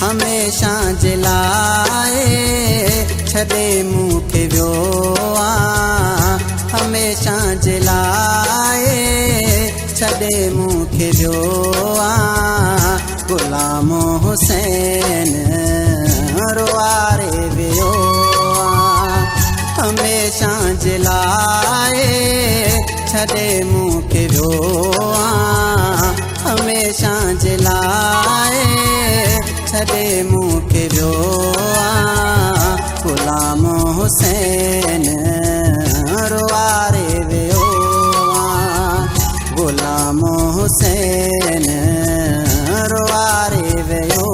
हमेशा जलाए छदे मूंखे वियो हमेशा जलाए छदे मूंखे वियो गुलाम हुसैन रुआरे वियो हमेशा जलाए छदे मूंखे वियो हमेशा जलाए छदे मूंखे वियो गुलाम हुसैन रुआरे वियो गुलाम हुसैन रुआरे वियो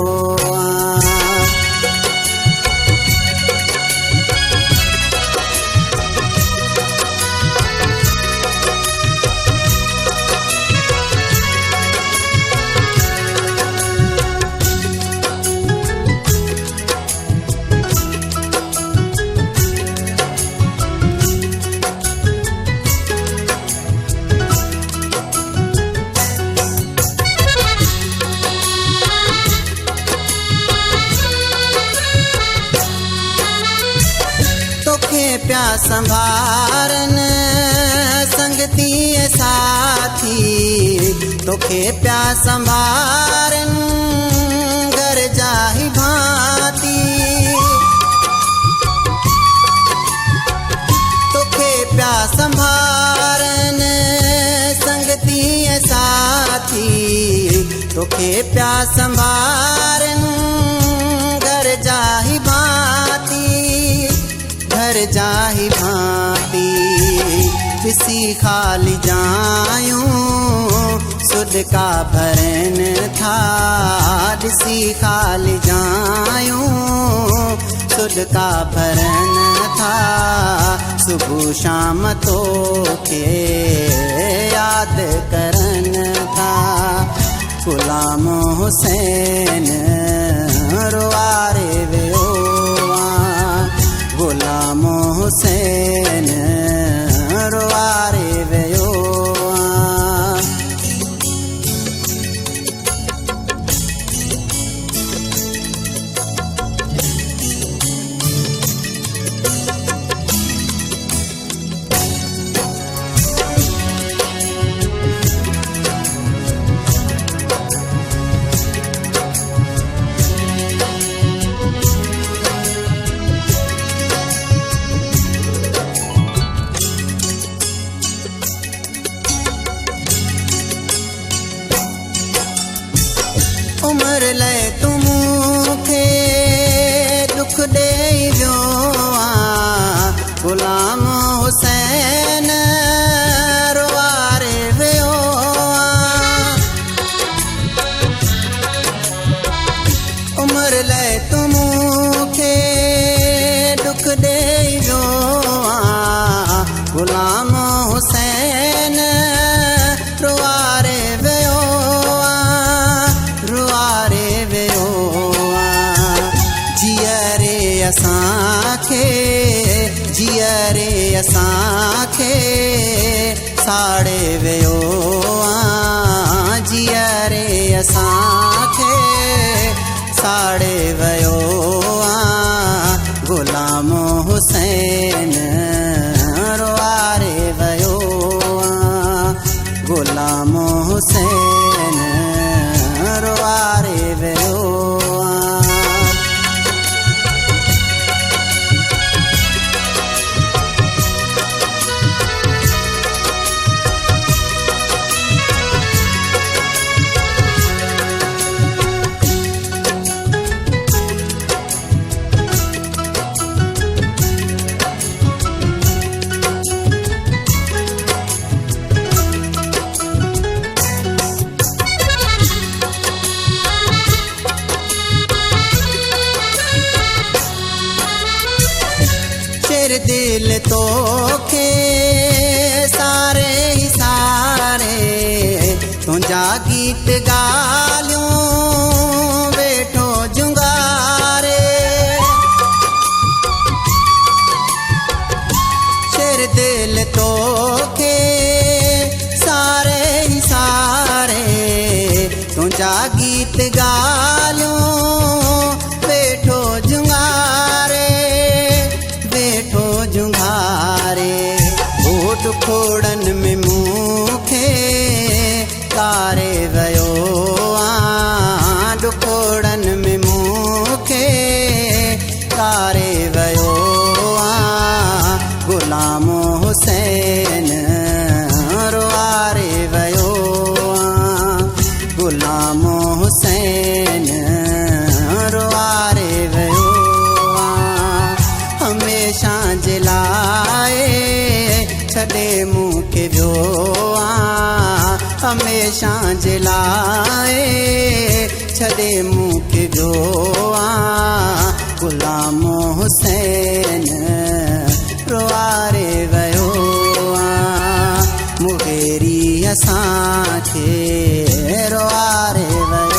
प्या संभारन संगती साथी तोखे प्या संभारन घर जाही भांति तोखे प्या संभारन संगती साथी तोखे प्या संभारन घर जाही भांति घर जाही भांति किसी खाली जायूं सुध का भरन था किसी खाली जायूं सुध का भरन था सुबह शाम तो के याद करन था गुलाम हुसैन रुआरे वियो गुलाम हुसैन रुआरे वियो उम्र ले तुमखे दुख दे वियो गुलाम हुसैन रुआरे वियो उम्र ले तुमखे दुख दे वियो गुलाम हुसैन रुआरे वियो जियरे असांखे साड़े वियो जियरे असांखे साड़े वियो गुलाम हुसैन रुआरे वियो गुलाम हुसैन रुआरे वियो दिल तो के सारे ही सारे तुझा गीत गालियों बैठो जुंगारे शेर दिल तो के सारे ही सारे तुझा गीत गालियों कारे वयो डुकोड़न में मूंखे कारे वयो गुलाम हुसैन रुआरे वयो गुलाम हुसैन रुआरे वयो हमेशा जिलाए छॾे मूंखे वियो हमेशा जिलाए छॾे मूंखे वियो गुलाम हुसैन रुआरे वयो मुगेरी असांखे रुआरे वयो।